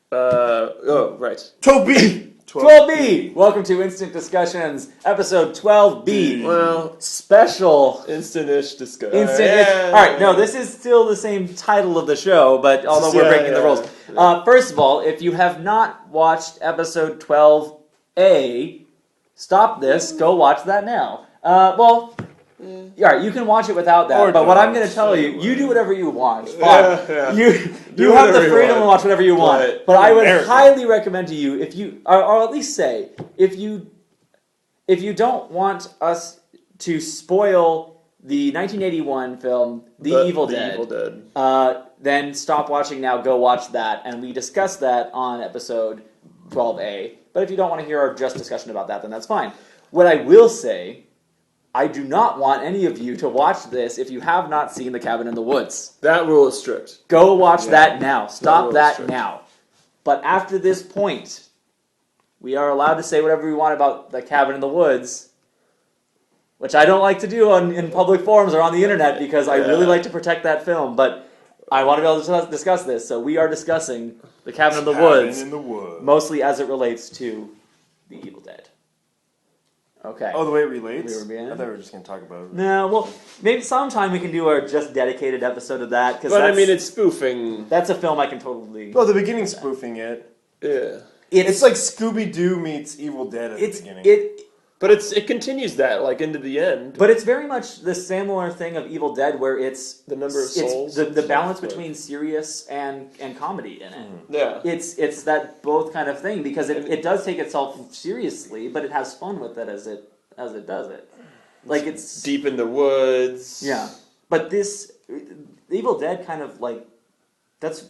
Right. 12B! 12B! Welcome to Instant Discussions, episode 12B. Well, special. instant-ish discussion. Instant-ish. Alright, no, this is still the same title of the show, but although we're breaking the rules. First of all, if you have not watched episode 12A, stop this, go watch that now. Alright, you can watch it without that, but what I'm going to tell you, you do whatever you want. Fine. You have the freedom to watch whatever you want. But I would highly recommend to you, if you, or at least say, if you don't want us to spoil the 1981 film, The Evil Dead, then stop watching now, go watch that, and we discussed that on episode 12A. But if you don't want to hear our just discussion about that, then that's fine. What I will say, I do not want any of you to watch this if you have not seen The Cabin in the Woods. That rule is strict. Go watch that now. Stop that now. But after this point, we are allowed to say whatever we want about The Cabin in the Woods, which I don't like to do in public forums or on the internet because I really like to protect that film. But I want to be able to discuss this, so we are discussing The Cabin in the Woods, mostly as it relates to The Evil Dead. Okay. Oh, the way it relates? I thought we were just going to talk about it. No, well, maybe sometime we can do a just dedicated episode of that. But I mean, it's spoofing. That's a film I can totally... Well, the beginning's spoofing it. Yeah. It's like Scooby-Doo meets Evil Dead at the beginning. But it continues that, like, into the end. But it's very much the similar thing of Evil Dead, where it's... The number of souls. The balance between serious and comedy in it. Yeah. It's that both kind of thing, because it does take itself seriously, but it has fun with it as it does it. Like, it's... Deep in the woods. Yeah. But this... Evil Dead kind of, like... That's...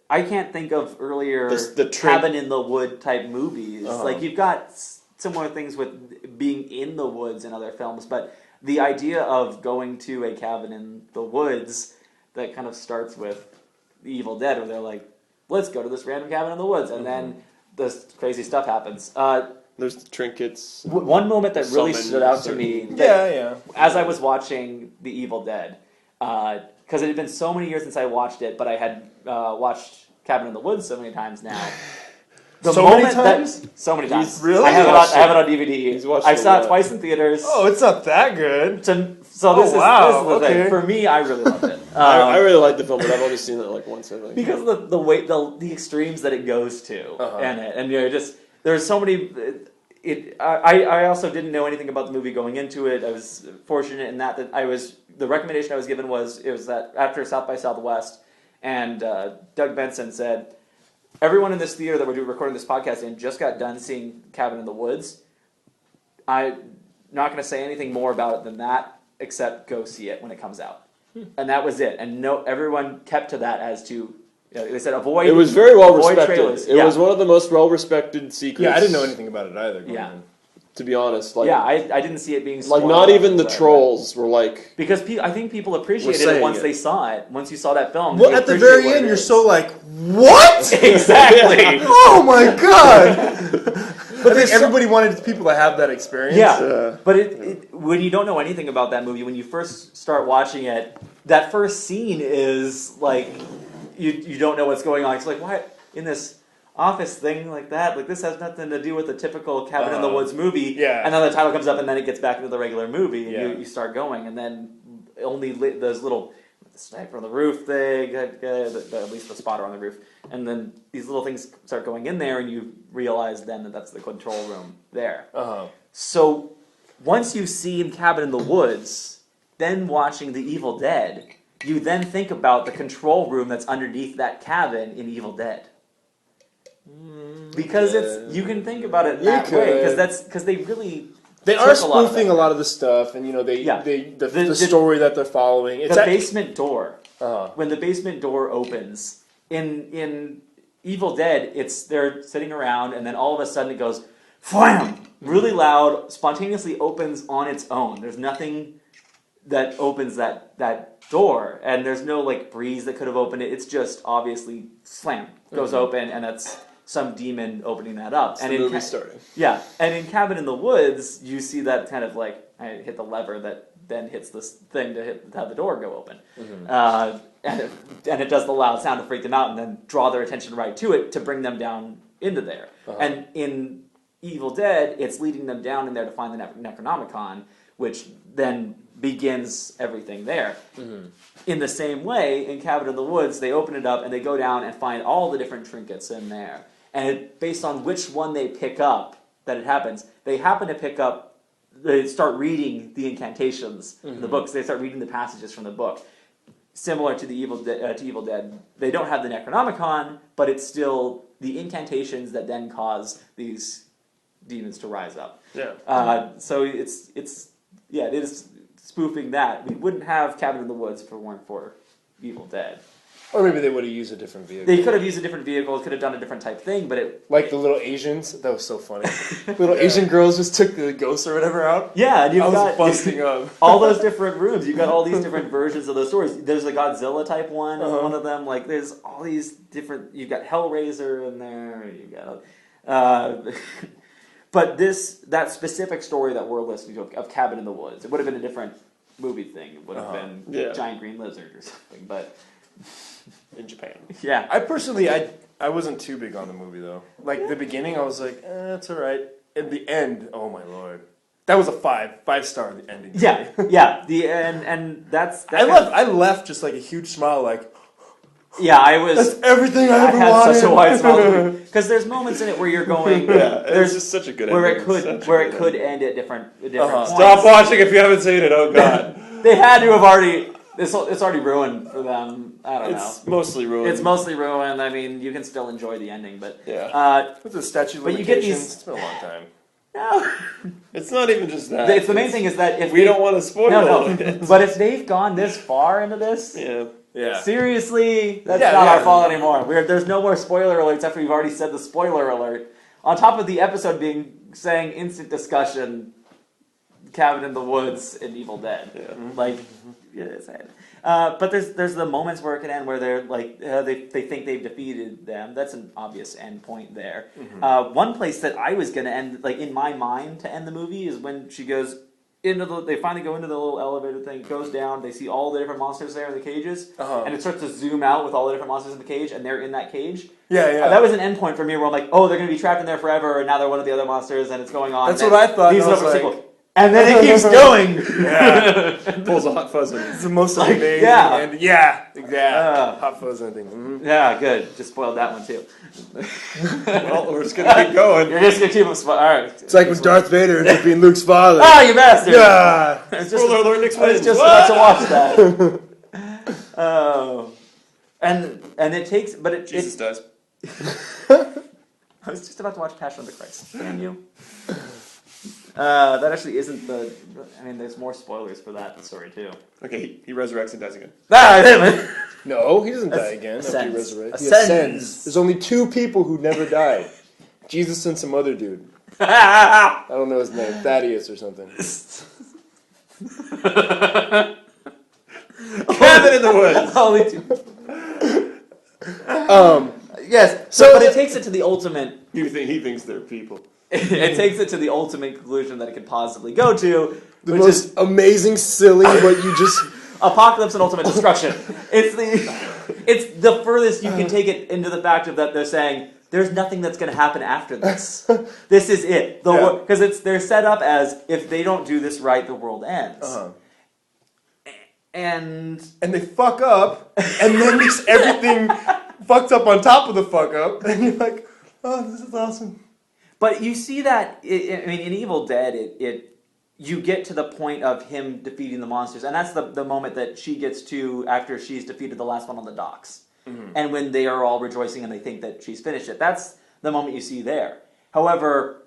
I can't think of earlier the cabin in the wood type movies. Like, you've got similar things with being in the woods in other films, but the idea of going to a cabin in the woods that kind of starts with The Evil Dead, where they're like, let's go to this random cabin in the woods, and then this crazy stuff happens. There's the trinkets. One moment that really stood out to me, as I was watching The Evil Dead, because it had been so many years since I watched it, but I had watched Cabin in the Woods so many times now. So many times? Really? I have it on DVD. I saw it twice in theaters. Oh, it's not that good. So this is the thing. For me, I really loved it. I really like the film, but I've only seen it like once. I think. Because of the way the extremes that it goes to in it, and there's so many. I also didn't know anything about the movie going into it. I was fortunate in that the recommendation I was given was that after South by Southwest, and Doug Benson said, everyone in this theater that we're recording this podcast in just got done seeing Cabin in the Woods. I'm not going to say anything more about it than that, except go see it when it comes out. And that was it. And everyone kept to that as to, they said avoid. It was very well respected. Trailers. It was one of the most well respected secrets. Yeah, I didn't know anything about it either. To be honest, I didn't see it being spoiled. Like, not even the trolls were like... Because I think people appreciated it once they saw it. Once you saw that film. Well, at the very end, you're so like, what? Exactly. Oh my god! But everybody wanted people to have that experience. Yeah. But when you don't know anything about that movie, when you first start watching it, that first scene is like, you don't know what's going on. It's like, why in this office thing like that, like this has nothing to do with the typical Cabin in the Woods movie, and then the title comes up and then it gets back into the regular movie, and you start going, and then only those little sniper on the roof thing, at least the spotter on the roof, and then these little things start going in there, and you realize then that that's the control room there. So once you've seen Cabin in the Woods, then watching The Evil Dead, you then think about the control room that's underneath that cabin in Evil Dead. Because you can think about it that way, because they really are spoofing a lot of the stuff, and the story that they're following. It's the basement door. When the basement door opens in Evil Dead, they're sitting around, and then all of a sudden it goes wham, really loud, spontaneously opens on its own. There's nothing that opens that door, and there's no like breeze that could have opened it. It's just obviously slam goes open, and that's some demon opening that up. And the movie starting. Yeah, and in Cabin in the Woods, you see that kind of like, I hit the lever that then hits this thing to have the door go open. And it does the loud sound to freak them out and then draw their attention right to it to bring them down into there. And in Evil Dead, it's leading them down in there to find the Necronomicon, which then begins everything there. In the same way, in Cabin in the Woods, they open it up and they go down and find all the different trinkets in there. And based on which one they pick up, that it happens, they happen to pick up, they start reading the incantations in the books. They start reading the passages from the book. Similar to the Evil Dead, they don't have the Necronomicon, but it's still the incantations that then cause these demons to rise up. So it is spoofing that. We wouldn't have Cabin in the Woods if it weren't for Evil Dead. Or maybe they would have used a different vehicle. They could have used a different vehicle, could have done a different type thing, but the little Asians, that was so funny. Little Asian girls just took the ghosts or whatever out. Yeah, and you've got busting up. all those different rooms. You've got all these different versions of those stories. There's a Godzilla type one, one of them. Like, there's all these different. You've got Hellraiser in there. You've got. But that specific story that we're listening to of Cabin in the Woods, it would have been a different movie thing. It would have been Giant Green Lizard or something, but. In Japan. Yeah. I personally, I wasn't too big on the movie, though. Like, the beginning, I was like, it's alright. At the end, oh my lord. That was a 5-star the ending. Yeah, and that's... I left just like a huge smile, like... Yeah, I was... That's everything I ever had wanted. Such a wide smile. Because there's moments in it where you're going... There's just such a good ending. Where it could end at different points. Stop watching if you haven't seen it, oh god. They had to have already... It's already ruined for them. I don't know. It's mostly ruined. It's mostly ruined. I mean, you can still enjoy the ending, but... With the statute of limitations, you get these... it's been a long time. No. It's not even just that. It's the main thing is that if we don't want to spoil it. But if they've gone this far into this... Yeah. Seriously, that's not our fault anymore. There's no more spoiler alerts after we've already said the spoiler alert. On top of the episode saying instant discussion, Cabin in the Woods and Evil Dead. But there's the moments where it can end where they're like they think they've defeated them. That's an obvious end point there. One place that I was going to end, like in my mind, to end the movie is when she goes they finally go into the little elevator thing, goes down, they see all the different monsters there in the cages, and it starts to zoom out with all the different monsters in the cage, and they're in that cage. That was an end point for me where I'm like, oh, they're going to be trapped in there forever, and now they're one of the other monsters, and it's going on. That's what I thought. These are sequel. And then it keeps going. Pulls a Hot Fuzz on it. It's the most amazing. Hot Fuzz ending. Yeah, good. Just spoiled that one too. Well, we're just gonna keep going. You're just gonna keep them. All right. It's like when Darth Vader ends up being Luke's father. Ah, you bastard! Yeah. Spoiler alert! Next I was just about to watch that. Oh, and it takes, but it Jesus does. I was just about to watch Passion of the Christ. Can you? That actually isn't the... I mean, there's more spoilers for that story, too. Okay, he resurrects and dies again. No, he doesn't die again after he Ascends. resurrects. He ascends. There's only 2 people who never died. Jesus and some other dude. I don't know his name. Thaddeus or something. Cabin in the Woods! Only 2. Yes, but it takes it to the ultimate... He thinks they're people. It takes it to the ultimate conclusion that it could possibly go to. The most amazing, silly, what you just... Apocalypse and ultimate destruction. It's the furthest you can take it into the fact of that they're saying, there's nothing that's going to happen after this. This is it. Because they're set up as, if they don't do this right, the world ends. And they fuck up, and then just everything fucked up on top of the fuck up, and you're like, oh, this is awesome. But you see that, in Evil Dead, you get to the point of him defeating the monsters, and that's the moment that she gets to after she's defeated the last one on the docks. And when they are all rejoicing and they think that she's finished it. That's the moment you see there. However,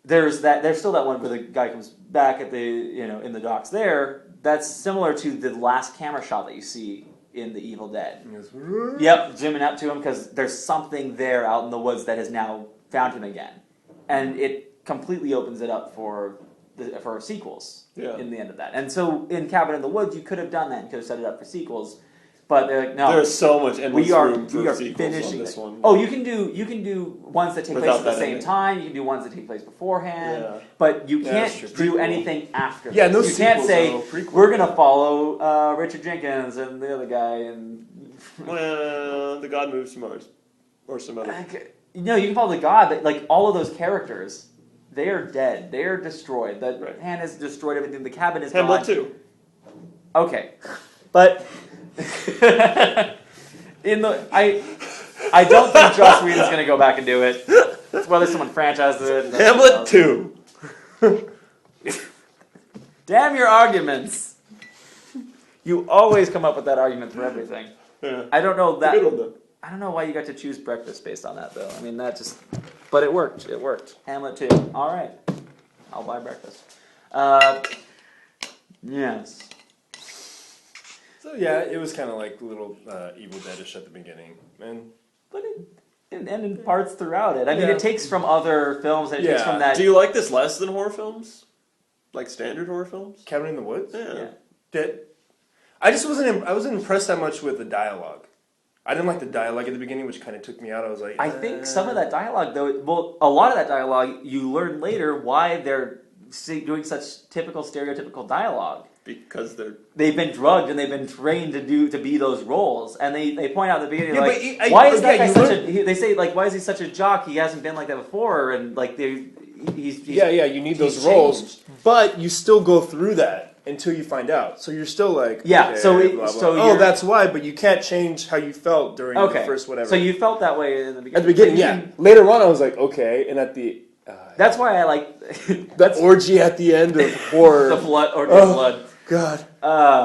there's still that one where the guy comes back at in the docks there. That's similar to the last camera shot that you see in the Evil Dead. Yep, zooming up to him because there's something there out in the woods that has now found him again, and it completely opens it up for sequels in the end of that. And so in Cabin in the Woods, you could have done that and could have set it up for sequels, But they're like, no, There's so much endless we are room for sequels finishing on this it. one. Oh, you can do ones that take place Without at the that same ending. time. You can do ones that take place beforehand. Yeah. But you Yeah, can't that's true. do Prequel. anything after. Yeah, no you can't sequels, say though. Prequel. we're gonna follow Richard Jenkins and the other guy and. Well, the God moves some others. Or some other. No, you can follow the god, but like all of those characters, they are dead. They are destroyed. The Right. hand has destroyed everything. The cabin is Hamlet gone. too. Okay, but I don't think Joss Whedon's going to go back and do it. It's whether someone franchises it. Hamlet 2. Damn your arguments! You always come up with that argument for everything. Yeah. I don't know that. Good one though. I don't know why you got to choose breakfast based on that though. I mean that just, but it worked. It worked. Hamlet 2. All right, I'll buy breakfast. Yes. So yeah, it was kind of like a little Evil Dead-ish at the beginning, and But and in parts throughout it. I mean, Yeah. it takes from other films. And it takes Yeah. from that. Do you like this less than horror films? Like standard horror films? Cabin in the Woods. Yeah. I just wasn't. I wasn't impressed that much with the dialogue. I didn't like the dialogue at the beginning, which kind of took me out. I was like, I think some of that dialogue, though, well, a lot of that dialogue, you learn later why they're doing such typical stereotypical dialogue. Because They've been drugged and they've been trained to be those roles, and they point out at the beginning Yeah, like, but why is that yeah, guy you such learn- a? They say like, why is he such a jock? He hasn't been like that before, and like he's yeah, you need those he's roles, changed. but you still go through that until you find out. So you're still like, Yeah, okay, so blah, blah. so oh, you're- that's why. But you can't change how you felt during okay. the first whatever. So you felt that way in the beginning. at the beginning, But you yeah. can- Later on, I was like, okay, and at the That's why I like that orgy at the end of horror. the blood or the Oh. blood. God,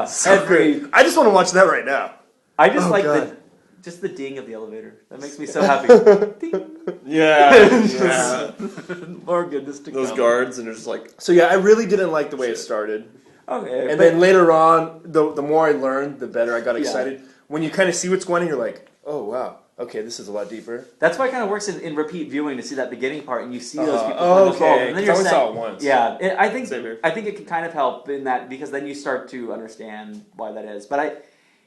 so Every great. I just want to watch that right now. I just Oh, like God. just the ding of the elevator. That makes me so happy. Ding. yeah. More goodness to Those come. guards and it's like So yeah, I really didn't like the way it started. Okay, And but- then later on, the more I learned, the better I got Yeah. excited. When you kind of see what's going on, you're like, oh wow, okay, this is a lot deeper. that's why it kind of works in repeat viewing to see that beginning part and you see those people Oh, playing those roles. okay. And then 'Cause I you're only saying, saw it once. Yeah, Same here. I think it can kind of help in that because then you start to understand why that is. But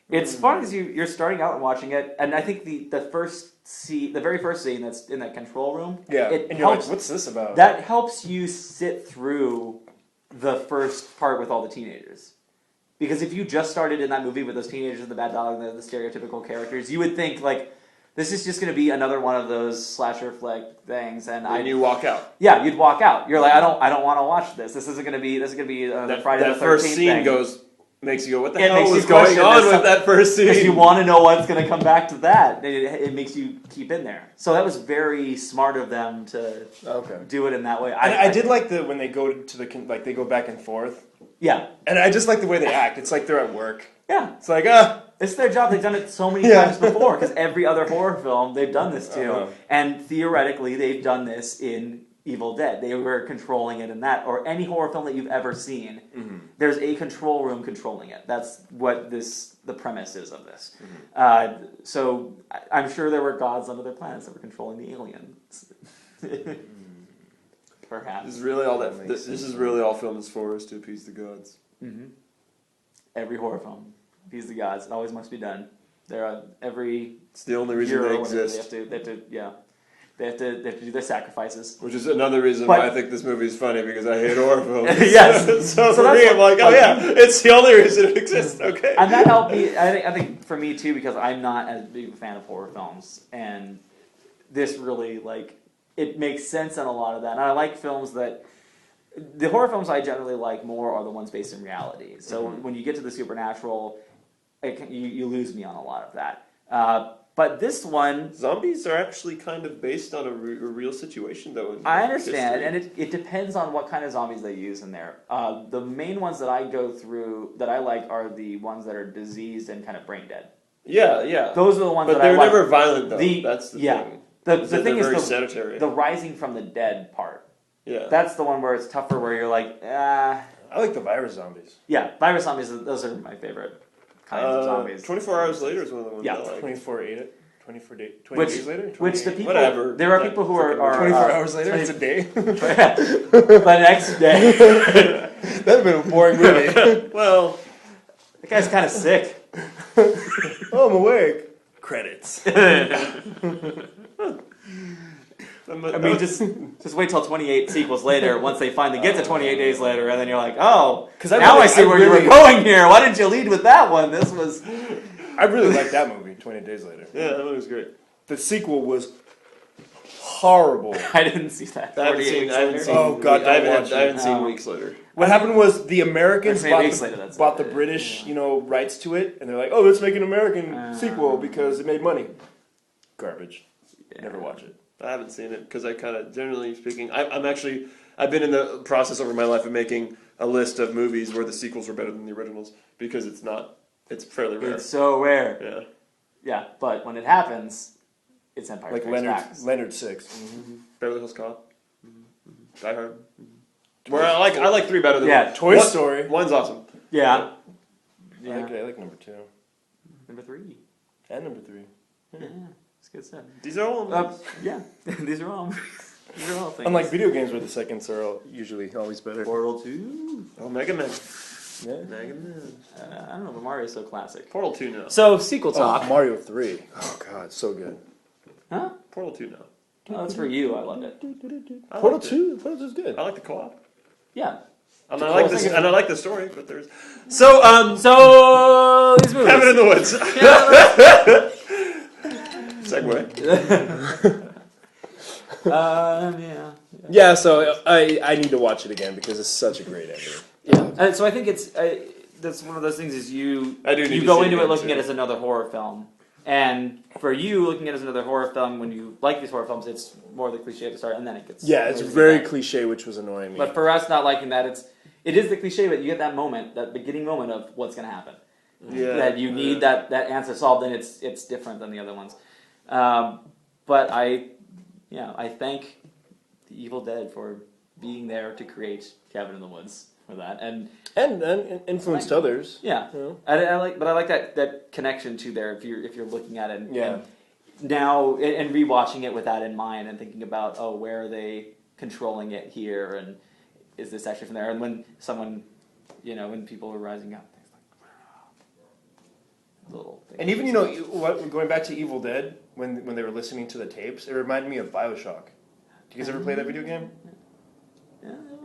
it's fun because you're starting out and watching it, and I think the very first scene that's in that control room, Yeah, it and you're helps. like, what's this about? That helps you sit through the first part with all the teenagers. Because if you just started in that movie with those teenagers and the bad dog and the stereotypical characters, you would think like this is just going to be another one of those slasher flick things, and you walk out. yeah, you'd walk out. You're like, I don't want to watch this. This isn't going to be. This is going to be the Friday That the 13th first scene thing. makes you go, what the It hell makes you was going question on this. with that first Because you scene? want to know what's going to come back to that. It makes you keep in there. So that was very smart of them to Okay. do it in that way. And I did like when they go to they go back and forth, Yeah, and I just like the way they act. It's like they're at work. yeah. It's like It's their job. They've done it so many Yeah. times before. Because every other horror film they've done this to, Uh-huh. and theoretically they've done this in Evil Dead. They were controlling it in that, or any horror film that you've ever seen. Mm-hmm. There's a control room controlling it. That's what the premise is of this. Mm-hmm. So I'm sure there were gods on other planets that were controlling the aliens. Perhaps. This is really all That makes this is really all film is for, is to appease the gods. Mm-hmm. Every horror film, appease the gods. It always must be done. There are every It's the only reason year they or whatever, exist. They have to They have to do their sacrifices. Which is another reason But- why I think this movie is funny, because I hate horror films. Yes. so for that's me, I'm what- like, oh yeah, it's the only reason it exists. Okay. And that helped me. I think for me too, because I'm not as big a fan of horror films, and this really it makes sense in a lot of that. And I like films that. The horror films I generally like more are the ones based in reality. So when you get to the supernatural, you lose me on a lot of that. But this one, Zombies are actually kind of based on a real situation, though. In I understand, history. and it depends on what kind of zombies they use in there. The main ones that I go through that I like are the ones that are diseased and kind of brain dead. Yeah. Those are the ones But that I they're like. never violent, though. That's the yeah. thing. The They're thing is very sedentary. the rising from the dead part. Yeah. That's the one where it's tougher, where you're like, I like the virus zombies. yeah, virus zombies. Those are my favorite kinds of zombies. 24 Hours Later is one of the ones Yeah. I like. 24 days Which later? the people, Whatever. there are people who are 24 hours later? It's a day? the next day. That'd have been a boring movie. Well, That guy's kind of sick. Oh, I'm awake. Credits. I mean, just wait till 28 sequels later. Once they finally get to 28 days later, and then you're like, oh, now I see where you were going here. Why didn't you lead with that one? This was. I really liked that movie. 28 Days Later. Yeah, that movie was great. The sequel was horrible. I didn't see that. I haven't seen. Oh, God, I don't watch haven't it. seen Weeks Later. What happened was the Americans Weeks Later, that's bought the it. British, rights to it, and they're like, "Oh, let's make an American sequel because it made money." Garbage. Yeah. Never watch it. I haven't seen it because I kind of, generally speaking, I've been in the process over my life of making a list of movies where the sequels were better than the originals because it's fairly rare. It's so rare. Yeah. Yeah, but when it happens, it's Empire Like Strikes Back. Leonard Six. Beverly Hills Cop. Die Hard. Where I like 3 better than Toy Story. 1's awesome. Yeah. I like number 2 Number 3. and number 3. Yeah, it's good stuff. These are all. Yeah, these are all things. Unlike video games, where the seconds are usually always better. Portal 2. Oh, Mega Man. Yeah. Mega Man. I don't know, but Mario's so classic. Portal 2 now. So sequel talk. Oh, Mario 3. Oh God, so good. Huh? Portal 2 now. Oh, that's for you. I loved it. Portal 2 is good. I like the co-op. Yeah. And I like this, and I like the story, but there's so these movies. Cabin in the Woods. Segue. Yeah. Yeah, so I need to watch it again because it's such a great ending. Yeah. And so I think that's one of those things is you go into it looking at it as another horror film. And for you, looking at it as another horror film, when you like these horror films, it's more the cliche at the start, and then it gets... Yeah, it's very cliche, which was annoying me. But for us, not liking that, it is the cliche, but you get that moment, that beginning moment of what's going to happen. Yeah. That you need that answer solved, and it's different than the other ones. But I thank the Evil Dead for being there to create Cabin in the Woods for that, and influenced others. Yeah, You know? I like that connection to there. If you're looking at it, Yeah. and now and rewatching it with that in mind and thinking about where are they controlling it here, and is this actually from there? And when someone, when people were rising up, there's like little things. And even going back to Evil Dead when they were listening to the tapes, it reminded me of BioShock. Do you guys ever play that video game?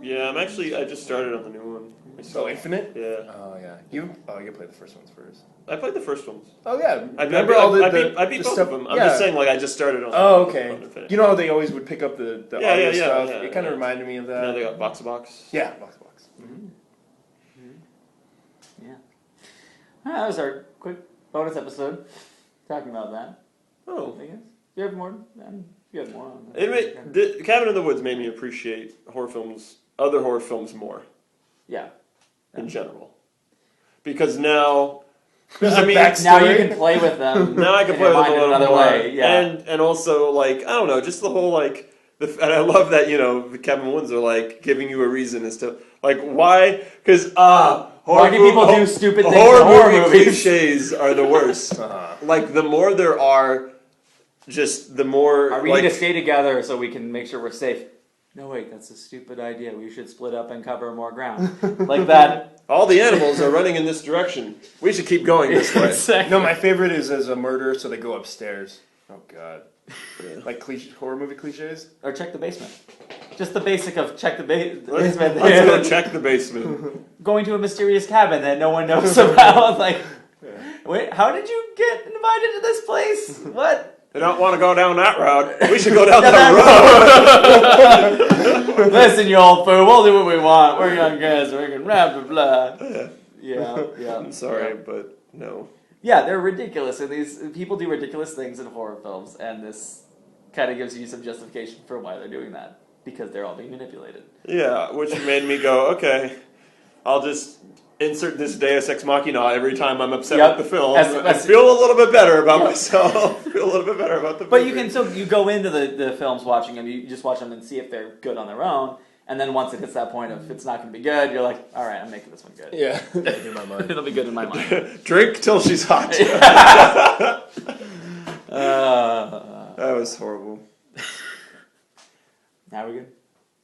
Yeah, I just started on the new one. Oh, Infinite? Yeah. Oh yeah. You play the first ones first. I played the first ones. Oh yeah. I beat both stuff, of them. I'm just saying, I just started on. Oh okay. On Infinite. You know how they always would pick up the audio stuff. Yeah, it kind of reminded me of that. Now they got box to box. Yeah, box. Mm-hmm. Yeah. That was our quick bonus episode talking about that. Oh. I guess. You have more? You have more on that. The Cabin in the Woods made me appreciate other horror films more. Yeah. In general. Because now... now you can play with them. Now I can play with them a little another more. way. Yeah. And also, I don't know, just the whole, and I love that, the Cabin in the Woods are, giving you a reason as to, why? Because, why do people do stupid things horror in movie cliches are the worst. The more there are, just the more... We need to stay together so we can make sure we're safe. No, wait, that's a stupid idea. We should split up and cover more ground. Like that. All the animals are running in this direction. We should keep going this way. Exactly. No, my favorite is as a murder, so they go upstairs. Oh God. Like horror movie cliches? Or check the basement. Just the basic of check the basement. Let's go check the basement. Going to a mysterious cabin that no one knows about. Wait, how did you get invited to this place? What? They don't want to go down that road. We should go down that road. Listen, you old fool, we'll do what we want. We're young guys, we're gonna blah, blah, blah. Yeah. I'm sorry, but no. Yeah, they're ridiculous, and these people do ridiculous things in horror films, and this kind of gives you some justification for why they're doing that. Because they're all being manipulated. Yeah, which made me go, okay, I'll just insert this Deus Ex Machina every time I'm upset with the film. I feel a little bit better about myself. Feel a little bit better about the movie. But you can still, you go into the films watching them, you just watch them and see if they're good on their own, and then once it hits that point of it's not going to be good, you're like, all right, I'm making this one good. Yeah, in my mind. It'll be good in my mind. Drink till she's hot. That was horrible. Now we good?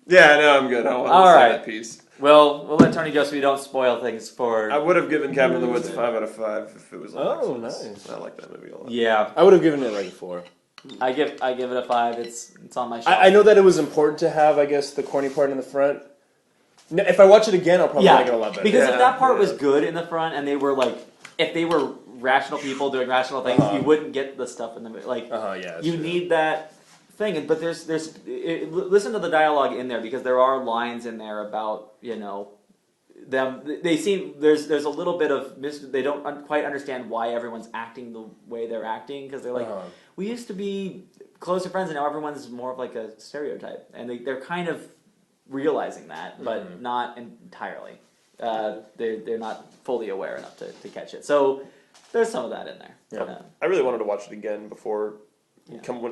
Yeah, no, I'm good. I don't want to say that piece. We'll let Tony go so we don't spoil things for. I would have given Cabin in the Woods 5 out of 5 if it was on Oh, Netflix. nice. I like that movie a lot. Yeah, I would have given it like a 4. I give it a 5. It's on my shelf. I know that it was important to have, I guess, the corny part in the front. No, if I watch it again, I'll probably like it a lot better. Because if that part Yeah. was good in the front, and they were like, if they were rational people doing rational things, you wouldn't get the stuff in the movie. Like, yeah, that's you true. need that thing. But listen to the dialogue in there because there are lines in there about them. They seem there's a little bit of they don't quite understand why everyone's acting the way they're acting because they're like, we used to be closer friends, and now everyone's more of like a stereotype, and they're kind of realizing that, but not entirely. They're not fully aware enough to catch it. So there's some of that in there. Yeah. I really wanted to watch it again before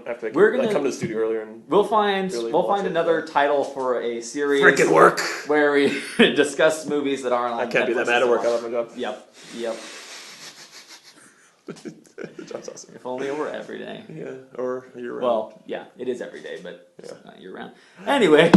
after We're I come to the studio earlier and We'll find really we'll watch find it. another title for a series freaking work. where we discuss movies that aren't on. I can't be that Netflix mad at as work. I well. love my job. Yep. The job's awesome. If only it were every day. Yeah, or year round. Well, yeah, it is every day, but it's not year round. Anyway,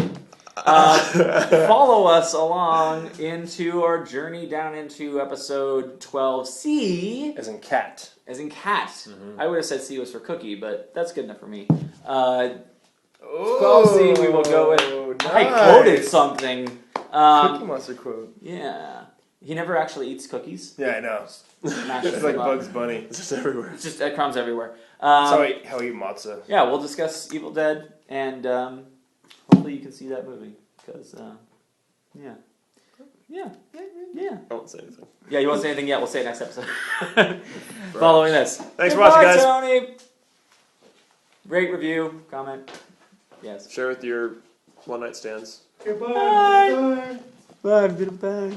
follow us along into our journey down into episode 12C, As in cat. as in cat. I would have said C was for cookie, but that's good enough for me. 12C, we will go with. I quoted something. Cookie Monster quote. Yeah. He never actually eats cookies. Yeah, I know. Smashes It's like them up. Bugs Bunny. It's just everywhere. It's just crumbs everywhere. That's how I eat matzah. Yeah, we'll discuss Evil Dead, and hopefully you can see that movie. Because, yeah. I won't say anything. Yeah, you won't say anything yet. We'll say it next episode. Following this. Thanks for watching, guys. Tony. Rate, review, comment. Yes. Share with your one night stands. Goodbye. Bye. Bye.